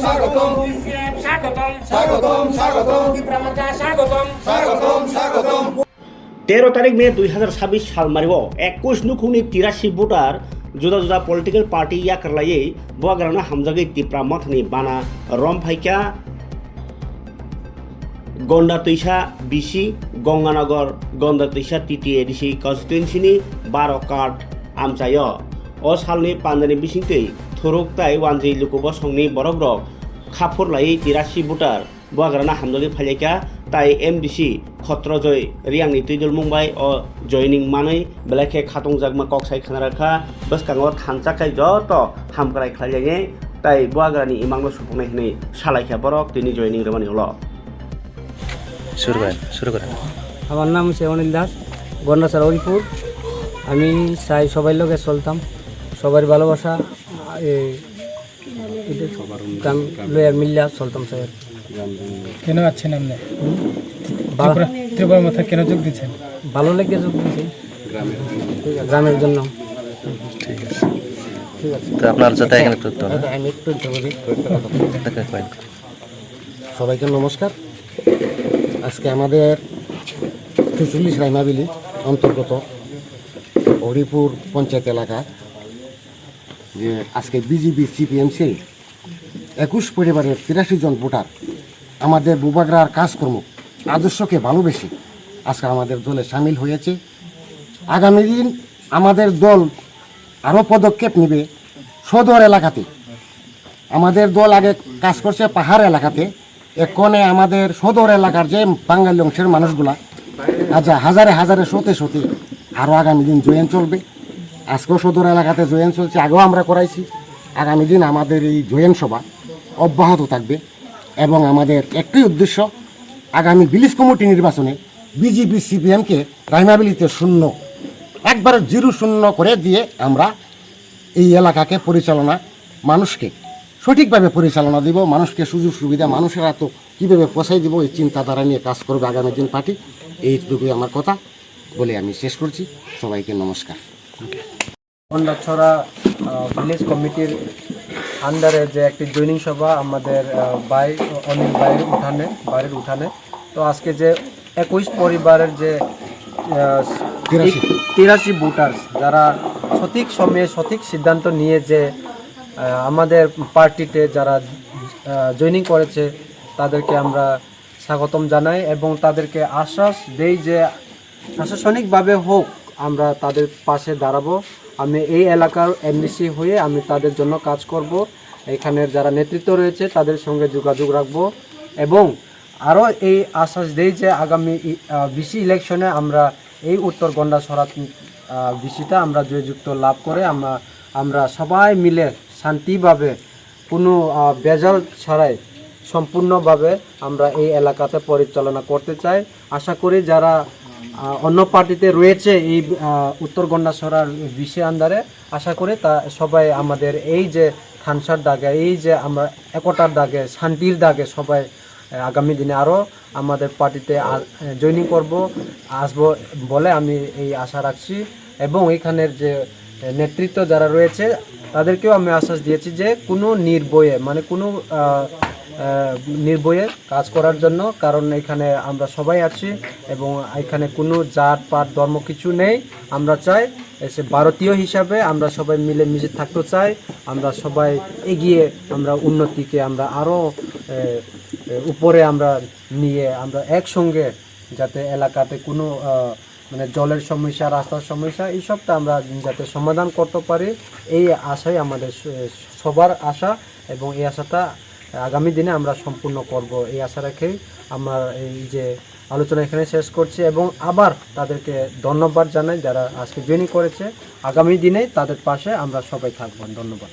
স্বাগতম স্বাগতম স্বাগতম স্বাগতম বিপ্রামাজা স্বাগতম স্বাগতম স্বাগতম 13 তারিখ মে 2026 সাল মারিব 21 নুখुंनि 83 ভোটার जुदा जुदा पॉलिटिकल पार्टी या करलायै बुआग्राना हामजागै तिप्रा माथनि बाना रमफाइका गंडा तैसा बिसि गंगानगर गंडा तैसा टीटीएडीसी कन्स्टिट्युएन्सिनि 12 कार्ड आमचायो अ सालनि पान्जानि बिसिंतै थुरुकताय वानजै लुकुबा संनि बरबरक खाफुरलायै 83 भोटार बुआग्राना हामजागै फाइलायका ताई एमडीसी खत्रजय रियांनि तैदुल मुंबाई अ जयनिं मानै बेलाखे खातं जागमा कक्साय खानाराखा बसकांगो थानचाखाय जत हामग्राय खालायनाय ताई बुआग्रानि इमांनो सुफुंनाय हनै सालायखा बरक तिनि जयनिं रमानि हल শুরু করেন। আমার নাম হচ্ছে অনিল দাস, গন্ডাছড়া হরিপুর। আমি চাই সবাই লোকে চলতাম, সবার ভালোবাসা লয়ার মিল্লা চলতাম স্যার। কেন আছেন আপনি ত্রিপুরা মাথা কেন যোগ দিচ্ছেন? ভালো লেগে যোগ দিয়েছি গ্রামের জন্য। ঠিক আছে, তো আপনার সাথে এখানে একটু উত্তর আমি একটু সবাইকে নমস্কার। আজকে আমাদের ৪৪ রাইমাবিলি অন্তর্গত হরিপুর পঞ্চায়েত এলাকা যে আজকে বিজেপি সিপিএমসি 21 পরিবারের 83 জন ভোটার আমাদের বুবাগ্রার কাজকর্ম আদর্শকে ভালোবেসে আজকে আমাদের দলে সামিল হয়েছে। আগামী দিন আমাদের দল আরও পদক্ষেপ নেবে সদর এলাকাতে। আমাদের দল আগে কাজ করছে পাহাড় এলাকাতে, এখানে আমাদের সদর এলাকার যে বাঙালি অংশের মানুষগুলা হাজারে হাজারে শতে শতে আরও আগামী দিন জয়েন চলবে। আজকেও সদর এলাকাতে জয়েন চলছে, আগেও আমরা করাইছি। আগামী দিন আমাদের এই জয়েন সভা অব্যাহত থাকবে এবং আমাদের একটাই উদ্দেশ্য, আগামী ভিলেজ কমিটি নির্বাচনে বিজেপি সিপিএমকে রাইমাবিলিতে একবার 0-0 করে দিয়ে আমরা এই এলাকাকে মানুষকে সঠিকভাবে পরিচালনা দিব, মানুষকে সুযোগ সুবিধা মানুষেরা তো কীভাবে পোষাই দিব এই চিন্তাধারা নিয়ে কাজ করবে আগামী দিন পার্টি। এইটুকুই আমার কথা বলে আমি শেষ করছি। সবাইকে নমস্কার। গন্ডাছড়া ভিলেজ কমিটির আন্ডারে যে একটি জয়নিং সভা আমাদের অনিল বাড়ির উঠানে। তো আজকে যে 21 পরিবারের যে 83 ভোটার যারা সঠিক সময়ে সঠিক সিদ্ধান্ত নিয়ে যে আমাদের পার্টিতে যারা জয়েনিং করেছে তাদেরকে আমরা স্বাগতম জানাই এবং তাদেরকে আশ্বাস দেই যে প্রশাসনিকভাবে হোক আমরা তাদের পাশে দাঁড়াবো। আমি এই এলাকার এমডিসি হয়ে আমি তাদের জন্য কাজ করব, এখানের যারা নেতৃত্ব রয়েছে তাদের সঙ্গে যোগাযোগ রাখব এবং আরও এই আশ্বাস দেই যে আগামী বিসি ইলেকশনে আমরা এই উত্তর গন্ডাছড়া বিসিটা আমরা জয়যুক্ত লাভ করে আমরা সবাই মিলে শান্তিভাবে কোনো ভেজাল ছাড়াই সম্পূর্ণভাবে আমরা এই এলাকাতে পরিচালনা করতে চাই। আশা করি যারা অন্য পার্টিতে রয়েছে এই উত্তর গন্ডাছড়ার বিসি আন্ডারে, আশা করি তা সবাই আমাদের এই যে থানসার দাগে, এই যে আমরা একতার দাগে, শান্তির দাগে সবাই আগামী দিনে আরও আমাদের পার্টিতে জয়েনিং আসবো বলে আমি এই আশা রাখছি এবং এখানের যে নেতৃত্ব যারা রয়েছে তাদেরকেও আমি আশ্বাস দিয়েছি যে কোনো নির্ভয়ে কাজ করার জন্য, কারণ এখানে আমরা সবাই আছি এবং এখানে কোনো জাত পাত ধর্ম কিছু নেই। আমরা চাই এসে ভারতীয় হিসাবে আমরা সবাই মিলে মিশে থাকতে চাই, আমরা সবাই এগিয়ে আমরা উন্নতিকে আমরা আরও উপরে আমরা নিয়ে আমরা একসঙ্গে যাতে এলাকাতে কোনো জলের সমস্যা, রাস্তার সমস্যা এইসবটা আমরা যাতে সমাধান করতে পারি, এই আশাই আমাদের সবার আশা এবং এই আশাটা আগামী দিনে আমরা সম্পূর্ণ করব। এই আশা রেখেই আমার এই যে আলোচনা এখানে শেষ করছি এবং আবার তাদেরকে ধন্যবাদ জানাই যারা আজকে জয়েনিং করেছে। আগামী দিনে তাদের পাশে আমরা সবাই থাকব। ধন্যবাদ।